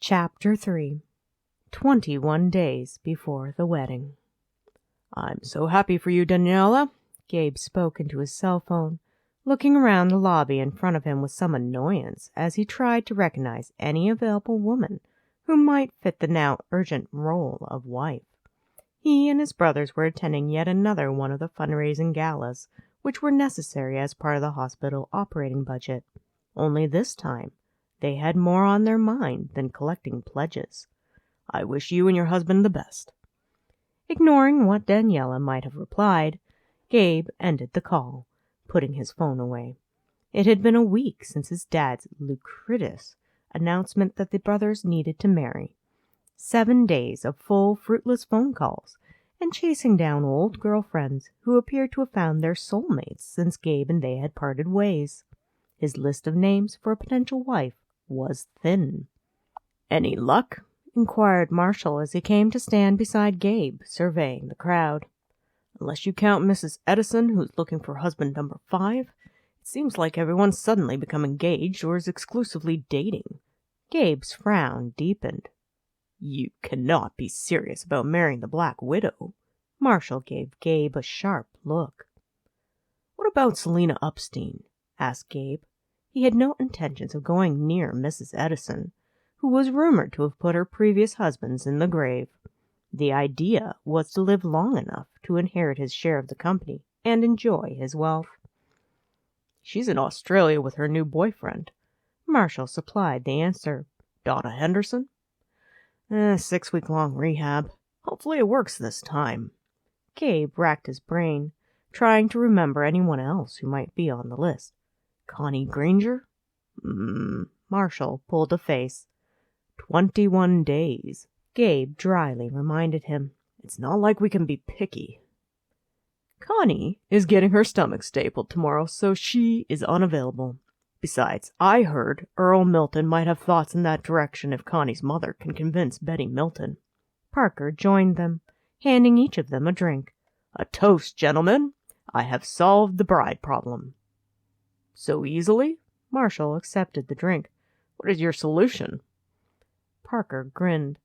Chapter 3 21 Days Before the Wedding. "I'm so happy for you, Daniela," Gabe spoke into his cell phone, looking around the lobby in front of him with some annoyance as he tried to recognize any available woman who might fit the now urgent role of wife. He and his brothers were attending yet another one of the fundraising galas, which were necessary as part of the hospital operating budget. Only this time, they had more on their mind than collecting pledges. "I wish you and your husband the best." Ignoring what Daniela might have replied, Gabe ended the call, putting his phone away. It had been a week since his dad's lucrative announcement that the brothers needed to marry. 7 days of full, fruitless phone calls and chasing down old girlfriends who appeared to have found their soulmates since Gabe and they had parted ways. His list of names for a potential wife was thin. "Any luck?" inquired Marshall as he came to stand beside Gabe, surveying the crowd. "Unless you count Mrs. Edison, who's looking for husband number 5, it seems like everyone's suddenly become engaged or is exclusively dating." Gabe's frown deepened. "You cannot be serious about marrying the Black Widow." Marshall gave Gabe a sharp look. "What about Selena Epstein?" asked Gabe. He had no intentions of going near Mrs. Edison, who was rumored to have put her previous husbands in the grave. The idea was to live long enough to inherit his share of the company and enjoy his wealth. "She's in Australia with her new boyfriend." Marshall supplied the answer. "Donna Henderson?" 6-week-long rehab. Hopefully it works this time." Gabe racked his brain, trying to remember anyone else who might be on the list. "Connie Granger?" Marshall pulled a face. 21 days. Gabe dryly reminded him. "It's not like we can be picky." "Connie is getting her stomach stapled tomorrow, so she is unavailable. Besides, I heard Earl Milton might have thoughts in that direction if Connie's mother can convince Betty Milton." Parker joined them, handing each of them a drink. "A toast, gentlemen. I have solved the bride problem." "So easily?" Marshall accepted the drink. "What is your solution?" Parker grinned.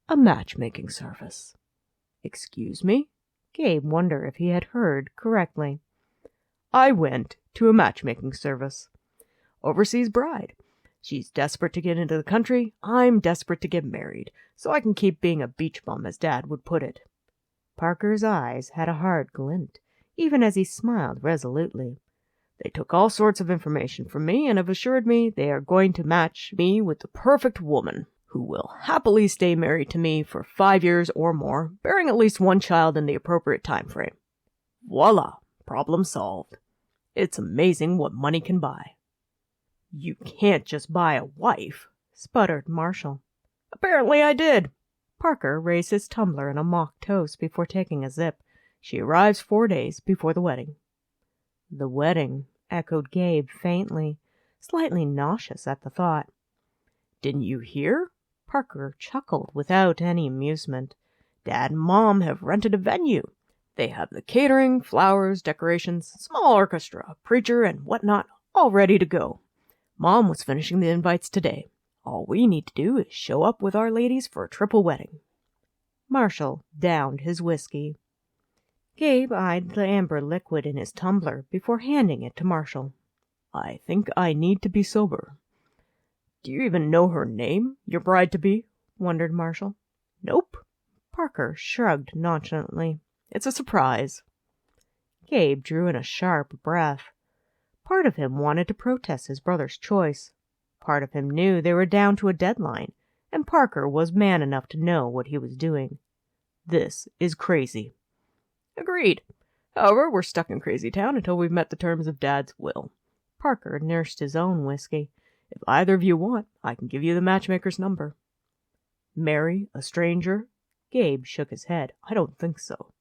"A matchmaking service." "Excuse me?" Gabe wondered if he had heard correctly. "I went to a matchmaking service. Overseas bride. She's desperate to get into the country. I'm desperate to get married, so I can keep being a beach bum, as Dad would put it." Parker's eyes had a hard glint, even as he smiled resolutely. "They took all sorts of information from me and have assured me they are going to match me with the perfect woman who will happily stay married to me for 5 years or more, bearing at least one child in the appropriate time frame. Voila! Problem solved. It's amazing what money can buy." "You can't just buy a wife," sputtered Marshall. "Apparently I did." Parker raised his tumbler in a mock toast before taking a sip. "She arrives 4 days before the wedding." "The wedding," echoed Gabe faintly, slightly nauseous at the thought. "Didn't you hear?" Parker chuckled without any amusement. "Dad and Mom have rented a venue. They have the catering, flowers, decorations, small orchestra, preacher, and whatnot all ready to go. Mom was finishing the invites today. All we need to do is show up with our ladies for a triple wedding." Marshall downed his whiskey. Gabe eyed the amber liquid in his tumbler before handing it to Marshall. "I think I need to be sober." "Do you even know her name, your bride-to-be?" wondered Marshall. "Nope." Parker shrugged nonchalantly. "It's a surprise." Gabe drew in a sharp breath. Part of him wanted to protest his brother's choice. Part of him knew they were down to a deadline, and Parker was man enough to know what he was doing. "This is crazy." "Agreed. However, we're stuck in Crazy Town until we've met the terms of Dad's will." Parker nursed his own whiskey. "If either of you want, I can give you the matchmaker's number." "Marry a stranger?" Gabe shook his head. "I don't think so."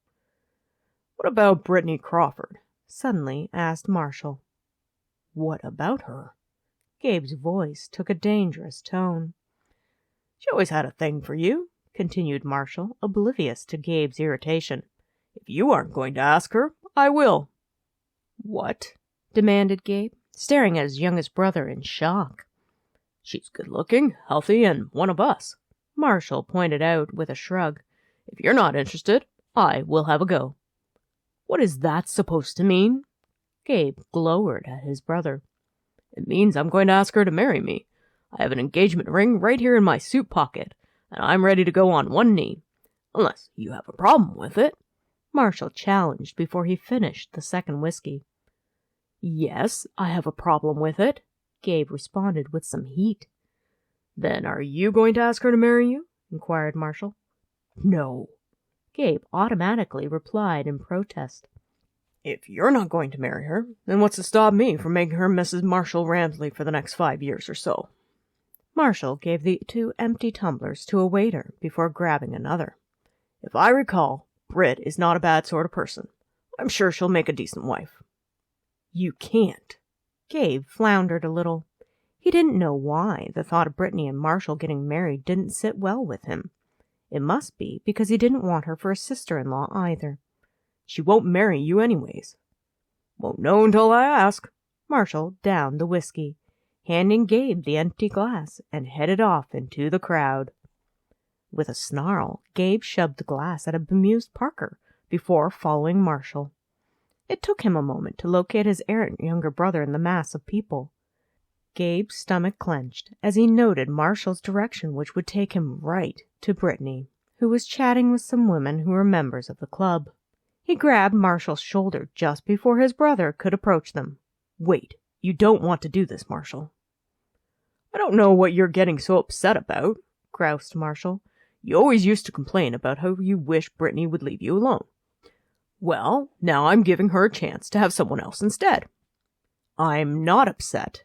"What about Britney Crawford?" suddenly asked Marshall. "What about her?" Gabe's voice took a dangerous tone. "She always had a thing for you," continued Marshall, oblivious to Gabe's irritation. "If you aren't going to ask her, I will." "What?" demanded Gabe, staring at his youngest brother in shock. She's good-looking, healthy, and one of us, Marshall pointed out with a shrug. If you're not interested, I will have a go. What is that supposed to mean? Gabe glowered at his brother. It means I'm going to ask her to marry me. I have an engagement ring right here in my suit pocket, and I'm ready to go on one knee. Unless you have a problem with it, Marshall challenged before he finished the second whiskey. Yes, I have a problem with it, Gabe responded with some heat. Then are you going to ask her to marry you? Inquired Marshall. No, Gabe automatically replied in protest. If you're not going to marry her, then what's to stop me from making her Mrs. Marshall Ramsley for the next 5 years or so? Marshall gave the 2 empty tumblers to a waiter before grabbing another. If I recall, Brit is not a bad sort of person. I'm sure she'll make a decent wife. You can't. Gabe floundered a little. He didn't know why the thought of Britney and Marshall getting married didn't sit well with him. It must be because he didn't want her for a sister-in-law either. She won't marry you anyways. Won't know until I ask. Marshall downed the whiskey, handing Gabe the empty glass, and headed off into the crowd. With a snarl, Gabe shoved the glass at a bemused Parker before following Marshall. It took him a moment to locate his errant younger brother in the mass of people. Gabe's stomach clenched as he noted Marshall's direction, which would take him right to Britney, who was chatting with some women who were members of the club. He grabbed Marshall's shoulder just before his brother could approach them. Wait, you don't want to do this, Marshall. I don't know what you're getting so upset about, groused Marshall. You always used to complain about how you wish Britney would leave you alone. Well, now I'm giving her a chance to have someone else instead. I'm not upset.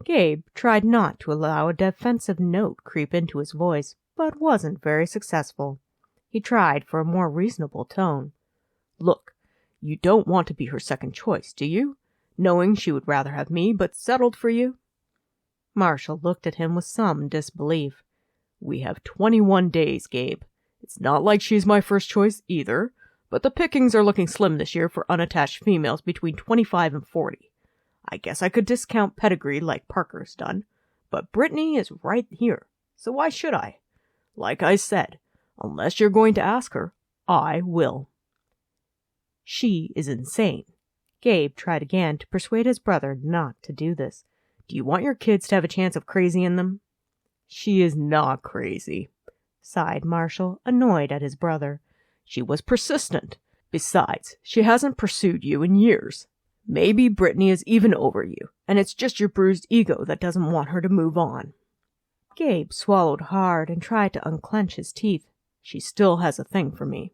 Gabe tried not to allow a defensive note creep into his voice, but wasn't very successful. He tried for a more reasonable tone. Look, you don't want to be her second choice, do you? Knowing she would rather have me, but settled for you? Marshall looked at him with some disbelief. We have 21 days, Gabe. It's not like she's my first choice either, but the pickings are looking slim this year for unattached females between 25 and 40. I guess I could discount pedigree like Parker's done, but Britney is right here, so why should I? Like I said, unless you're going to ask her, I will. She is insane. Gabe tried again to persuade his brother not to do this. Do you want your kids to have a chance of crazy in them? She is not crazy, sighed Marshall, annoyed at his brother. She was persistent. Besides, she hasn't pursued you in years. Maybe Britney is even over you, and it's just your bruised ego that doesn't want her to move on. Gabe swallowed hard and tried to unclench his teeth. She still has a thing for me.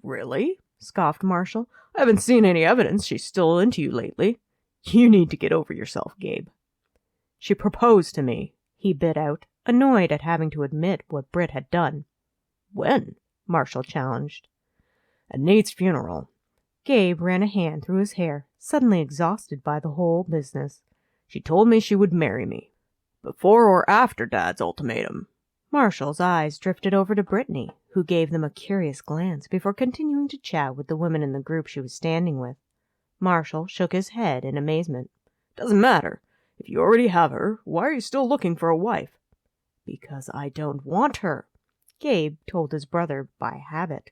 Really? Scoffed Marshall. I haven't seen any evidence she's still into you lately. You need to get over yourself, Gabe. She proposed to me, he bit out, annoyed at having to admit what Brit had done. When? Marshall challenged. At Nate's funeral. Gabe ran a hand through his hair, suddenly exhausted by the whole business. She told me she would marry me. Before or after Dad's ultimatum? Marshall's eyes drifted over to Britney, who gave them a curious glance before continuing to chat with the women in the group she was standing with. Marshall shook his head in amazement. Doesn't matter. If you already have her, why are you still looking for a wife? Because I don't want her, Gabe told his brother by habit.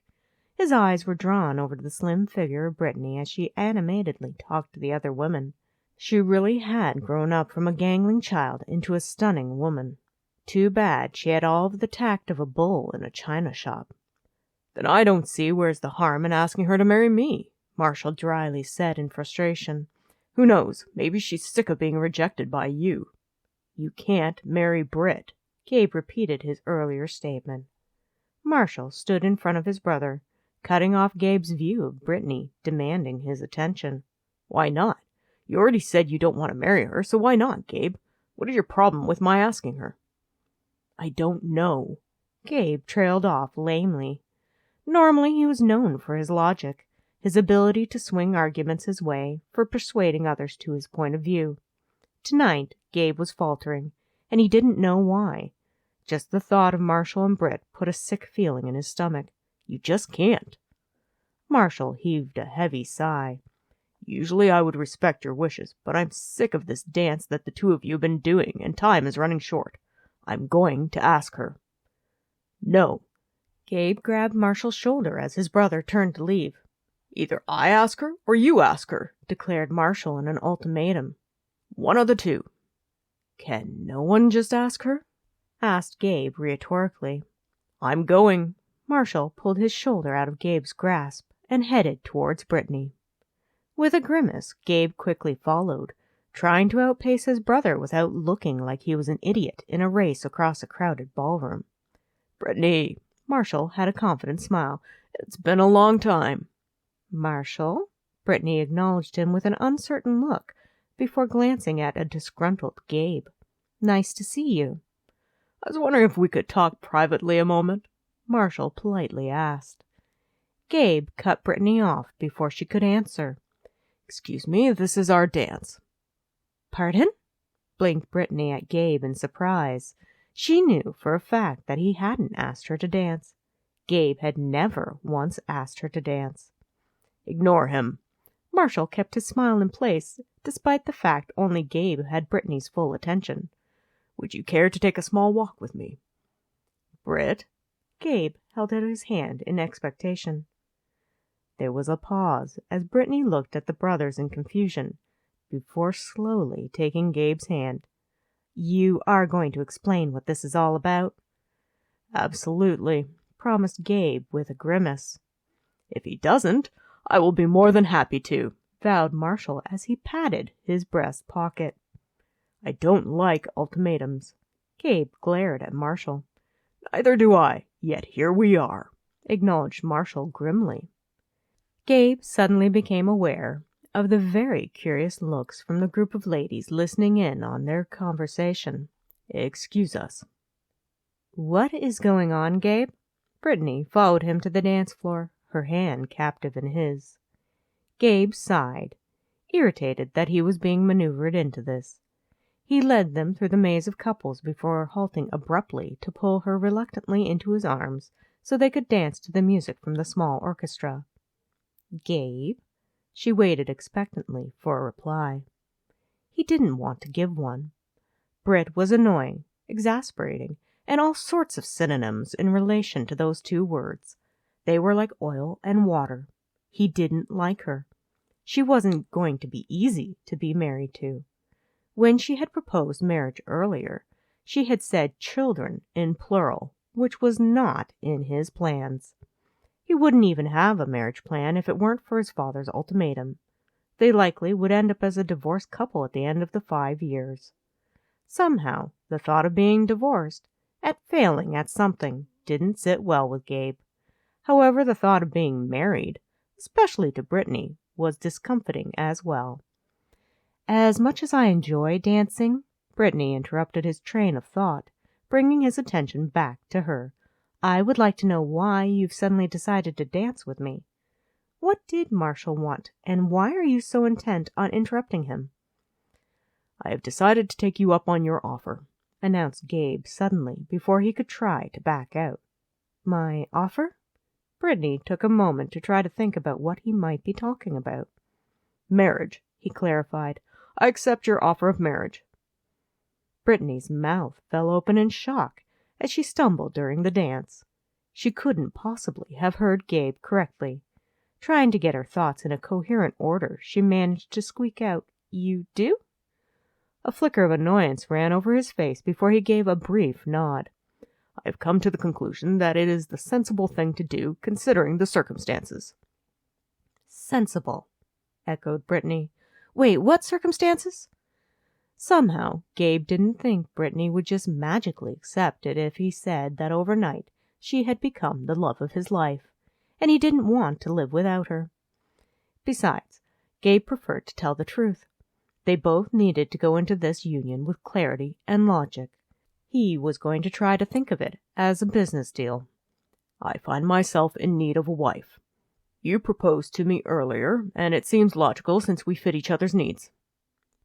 His eyes were drawn over to the slim figure of Britney as she animatedly talked to the other women. She really had grown up from a gangling child into a stunning woman. Too bad she had all of the tact of a bull in a china shop. Then I don't see where's the harm in asking her to marry me, Marshall dryly said in frustration. Who knows, maybe she's sick of being rejected by you. You can't marry Brit, Gabe repeated his earlier statement. Marshall stood in front of his brother, cutting off Gabe's view of Britney, demanding his attention. Why not? You already said you don't want to marry her, so why not, Gabe? What is your problem with my asking her? I don't know. Gabe trailed off lamely. Normally he was known for his logic, his ability to swing arguments his way, for persuading others to his point of view. Tonight, Gabe was faltering, and he didn't know why. Just the thought of Marshall and Brit put a sick feeling in his stomach. You just can't. Marshall heaved a heavy sigh. Usually I would respect your wishes, but I'm sick of this dance that the two of you have been doing, and time is running short. I'm going to ask her." "No." Gabe grabbed Marshall's shoulder as his brother turned to leave. "Either I ask her or you ask her," declared Marshall in an ultimatum. "One of the two." "Can no one just ask her?" asked Gabe rhetorically. "I'm going." Marshall pulled his shoulder out of Gabe's grasp and headed towards Britney. With a grimace, Gabe quickly followed, trying to outpace his brother without looking like he was an idiot in a race across a crowded ballroom. "Britney," Marshall had a confident smile, "it's been a long time." "Marshall?" Britney acknowledged him with an uncertain look before glancing at a disgruntled Gabe. "Nice to see you." "I was wondering if we could talk privately a moment," Marshall politely asked. Gabe cut Britney off before she could answer. "Excuse me, this is our dance." "Pardon?" blinked Britney at Gabe in surprise. She knew for a fact that he hadn't asked her to dance. Gabe had never once asked her to dance. "Ignore him." Marshall kept his smile in place, despite the fact only Gabe had Britney's full attention. "Would you care to take a small walk with me?" "Brit?" Gabe held out his hand in expectation. There was a pause as Britney looked at the brothers in confusion, before slowly taking Gabe's hand. "You are going to explain what this is all about?" "Absolutely," promised Gabe with a grimace. "If he doesn't, I will be more than happy to," vowed Marshall as he patted his breast pocket. "I don't like ultimatums." Gabe glared at Marshall. "Neither do I, yet here we are," acknowledged Marshall grimly. Gabe suddenly became aware of the very curious looks from the group of ladies listening in on their conversation. "Excuse us." "What is going on, Gabe?" Britney followed him to the dance floor, her hand captive in his. Gabe sighed, irritated that he was being maneuvered into this. He led them through the maze of couples before halting abruptly to pull her reluctantly into his arms so they could dance to the music from the small orchestra. "Gabe?" She waited expectantly for a reply. He didn't want to give one. Brit was annoying, exasperating, and all sorts of synonyms in relation to those two words. They were like oil and water. He didn't like her. She wasn't going to be easy to be married to. When she had proposed marriage earlier, she had said children in plural, which was not in his plans. He wouldn't even have a marriage plan if it weren't for his father's ultimatum. They likely would end up as a divorced couple at the end of the 5 years. Somehow, the thought of being divorced, at failing at something, didn't sit well with Gabe. However, the thought of being married, especially to Britney, was discomfiting as well. "As much as I enjoy dancing," Britney interrupted his train of thought, bringing his attention back to her, "I would like to know why you've suddenly decided to dance with me. What did Marshall want, and why are you so intent on interrupting him?" "I have decided to take you up on your offer," announced Gabe suddenly before he could try to back out. "My offer?" Britney took a moment to try to think about what he might be talking about. "Marriage," he clarified. "I accept your offer of marriage." Britney's mouth fell open in shock as she stumbled during the dance. She couldn't possibly have heard Gabe correctly. Trying to get her thoughts in a coherent order, she managed to squeak out, "You do?" A flicker of annoyance ran over his face before he gave a brief nod. "I have come to the conclusion that it is the sensible thing to do, considering the circumstances." "Sensible," echoed Britney. "Wait, what circumstances?" Somehow, Gabe didn't think Britney would just magically accept it if he said that overnight she had become the love of his life, and he didn't want to live without her. Besides, Gabe preferred to tell the truth. They both needed to go into this union with clarity and logic. He was going to try to think of it as a business deal. "I find myself in need of a wife. You proposed to me earlier, and it seems logical since we fit each other's needs."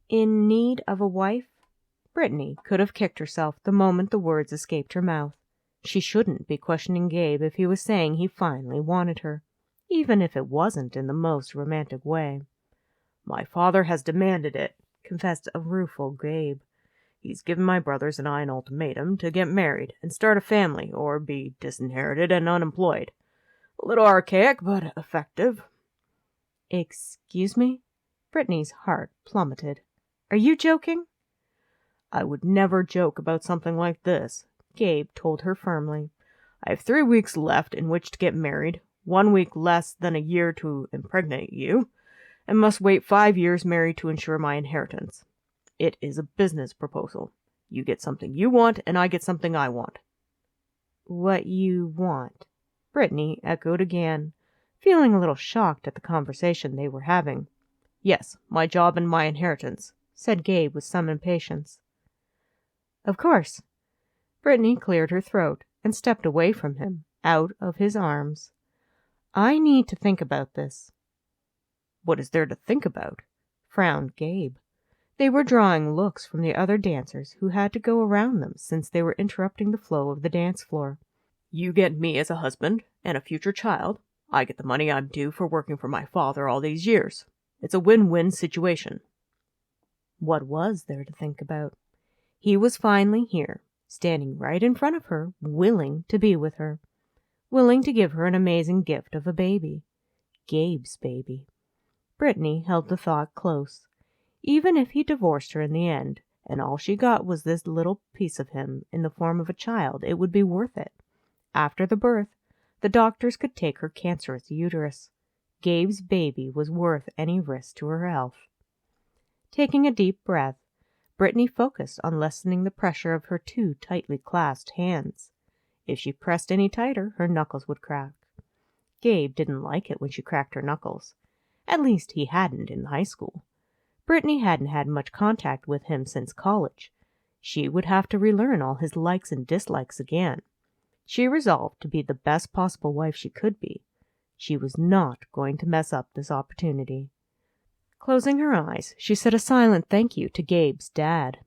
"In need of a wife?" Britney could have kicked herself the moment the words escaped her mouth. She shouldn't be questioning Gabe if he was saying he finally wanted her, even if it wasn't in the most romantic way. My father has demanded it, confessed a rueful Gabe. He's given my brothers and I an ultimatum to get married and start a family, or be disinherited and unemployed. A little archaic, but effective. Excuse me? Brittany's heart plummeted. Are you joking? I would never joke about something like this, Gabe told her firmly. I have 3 weeks left in which to get married, 1 week less than a year to impregnate you, and must wait 5 years married to ensure my inheritance. It is a business proposal. You get something you want, and I get something I want. What you want? Brittany echoed again, feeling a little shocked at the conversation they were having. Yes, my job and my inheritance, said Gabe with some impatience. Of course. Brittany cleared her throat and stepped away from him, out of his arms. I need to think about this. What is there to think about? Frowned Gabe. They were drawing looks from the other dancers who had to go around them since they were interrupting the flow of the dance floor. You get me as a husband and a future child. I get the money I'm due for working for my father all these years. It's a win-win situation. What was there to think about? He was finally here, standing right in front of her, willing to be with her, willing to give her an amazing gift of a baby. Gabe's baby. Brittany held the thought close. Even if he divorced her in the end, and all she got was this little piece of him in the form of a child, it would be worth it. After the birth, the doctors could take her cancerous uterus. Gabe's baby was worth any risk to her health. Taking a deep breath, Brittany focused on lessening the pressure of her 2 tightly clasped hands. If she pressed any tighter, her knuckles would crack. Gabe didn't like it when she cracked her knuckles. At least he hadn't in high school. Brittany hadn't had much contact with him since college. She would have to relearn all his likes and dislikes again. She resolved to be the best possible wife she could be. She was not going to mess up this opportunity. Closing her eyes, she said a silent thank you to Gabe's dad.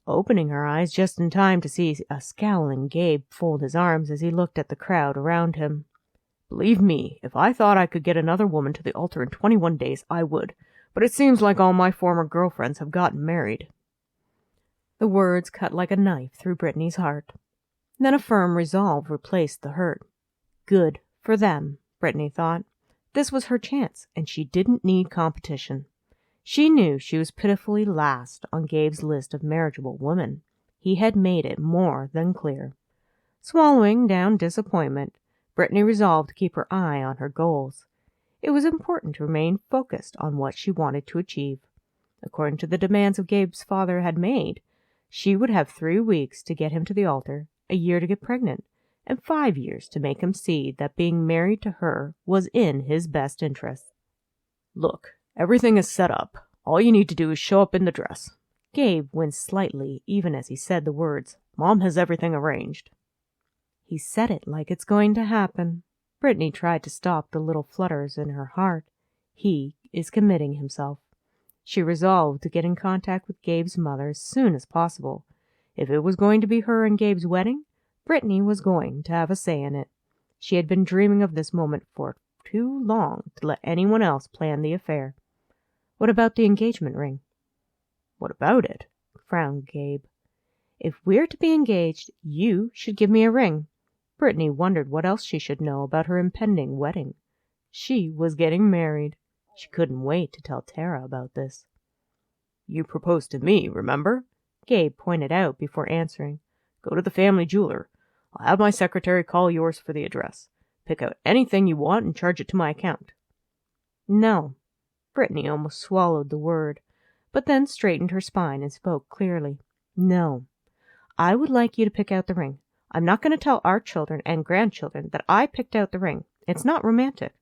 Opening her eyes just in time to see a scowling Gabe fold his arms as he looked at the crowd around him. Believe me, if I thought I could get another woman to the altar in 21 days, I would. But it seems like all my former girlfriends have gotten married. The words cut like a knife through Brittany's heart. Then a firm resolve replaced the hurt. Good for them, Brittany thought. This was her chance, and she didn't need competition. She knew she was pitifully last on Gabe's list of marriageable women. He had made it more than clear. Swallowing down disappointment, Brittany resolved to keep her eye on her goals. It was important to remain focused on what she wanted to achieve. According to the demands of Gabe's father had made, she would have 3 weeks to get him to the altar, a year to get pregnant, and 5 years to make him see that being married to her was in his best interest. Look, everything is set up. All you need to do is show up in the dress. Gabe winced slightly even as he said the words. Mom has everything arranged. He said it like it's going to happen. Brittany tried to stop the little flutters in her heart. He is committing himself. She resolved to get in contact with Gabe's mother as soon as possible. If it was going to be her and Gabe's wedding, Brittany was going to have a say in it. She had been dreaming of this moment for too long to let anyone else plan the affair. What about the engagement ring? What about it? Frowned Gabe. If we're to be engaged, you should give me a ring. Brittany wondered what else she should know about her impending wedding. She was getting married. She couldn't wait to tell Tara about this. You proposed to me, remember? Gabe pointed out before answering. Go to the family jeweler. I'll have my secretary call yours for the address. Pick out anything you want and charge it to my account. No. Brittany almost swallowed the word, but then straightened her spine and spoke clearly. No. I would like you to pick out the ring. I'm not going to tell our children and grandchildren that I picked out the ring. It's not romantic.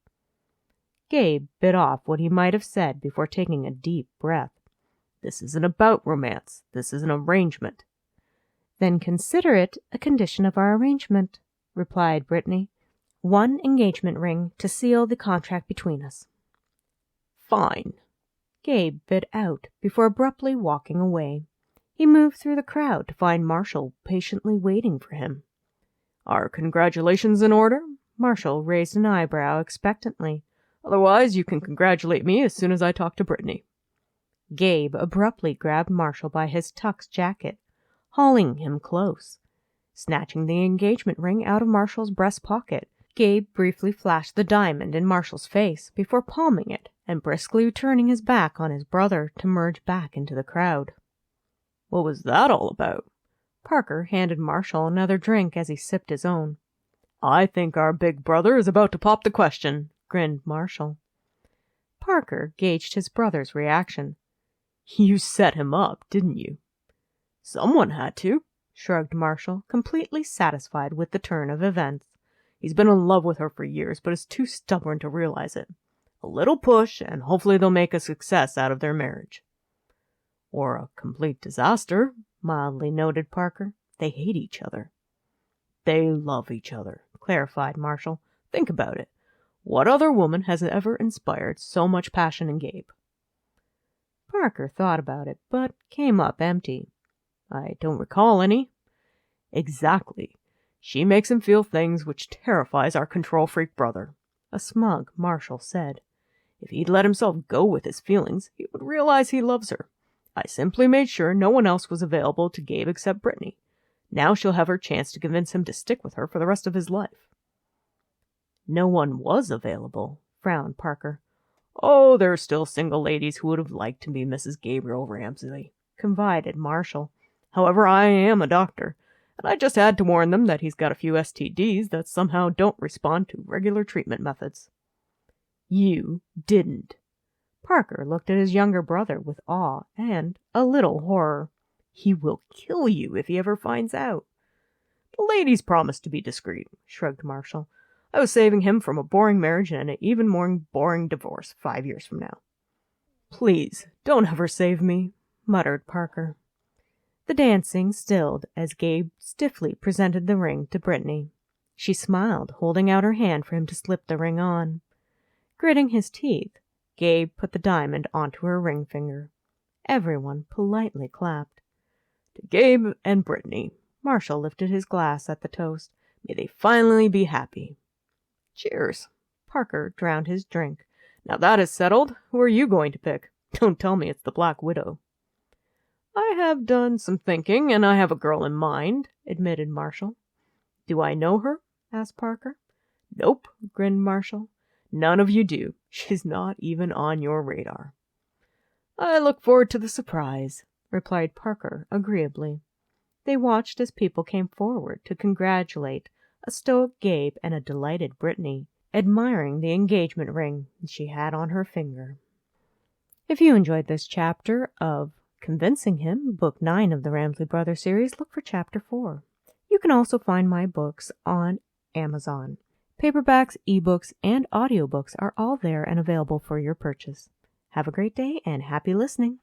Gabe bit off what he might have said before taking a deep breath. This isn't about romance. This is an arrangement. Then consider it a condition of our arrangement, replied Brittany. 1 engagement ring to seal the contract between us. Fine. Gabe bit out before abruptly walking away. He moved through the crowd to find Marshall patiently waiting for him. Are congratulations in order? Marshall raised an eyebrow expectantly. Otherwise, you can congratulate me as soon as I talk to Britney." Gabe abruptly grabbed Marshall by his tux jacket, hauling him close. Snatching the engagement ring out of Marshall's breast pocket, Gabe briefly flashed the diamond in Marshall's face before palming it and briskly turning his back on his brother to merge back into the crowd. "What was that all about?" Parker handed Marshall another drink as he sipped his own. "I think our big brother is about to pop the question," grinned Marshall. Parker gauged his brother's reaction. "You set him up, didn't you?" "Someone had to," shrugged Marshall, completely satisfied with the turn of events. "He's been in love with her for years, but is too stubborn to realize it. A little push, and hopefully they'll make a success out of their marriage." "Or a complete disaster," mildly noted Parker. "They hate each other." "They love each other," clarified Marshall. "Think about it. What other woman has ever inspired so much passion in Gabe?" Parker thought about it, but came up empty. "I don't recall any." "Exactly. She makes him feel things which terrifies our control freak brother," a smug Marshall said. "If he'd let himself go with his feelings, he would realize he loves her. I simply made sure no one else was available to Gabe except Britney. Now she'll have her chance to convince him to stick with her for the rest of his life." "No one was available," frowned Parker. "Oh, there are still single ladies who would have liked to be Mrs. Gabriel Ramsey," confided Marshall. "However, I am a doctor, and I just had to warn them that he's got a few STDs that somehow don't respond to regular treatment methods." "You didn't." Parker looked at his younger brother with awe and a little horror. "He will kill you if he ever finds out." "The ladies promised to be discreet," shrugged Marshall. "I was saving him from a boring marriage and an even more boring divorce 5 years from now." "Please, don't ever save me," muttered Parker. The dancing stilled as Gabe stiffly presented the ring to Britney. She smiled, holding out her hand for him to slip the ring on. Gritting his teeth, Gabe put the diamond onto her ring finger. Everyone politely clapped. "To Gabe and Britney," Marshall lifted his glass at the toast. "May they finally be happy." "Cheers." Parker drowned his drink. "Now that is settled, who are you going to pick? Don't tell me it's the Black Widow." "I have done some thinking, and I have a girl in mind," admitted Marshall. "Do I know her?" asked Parker. "Nope," grinned Marshall. "None of you do. She's not even on your radar." "I look forward to the surprise," replied Parker agreeably. They watched as people came forward to congratulate a stoic Gabe and a delighted Britney, admiring the engagement ring she had on her finger. If you enjoyed this chapter of Convincing Him, Book 9 of the Ramsey Brothers series, look for Chapter 4. You can also find my books on Amazon. Paperbacks, ebooks, and audiobooks are all there and available for your purchase. Have a great day and happy listening.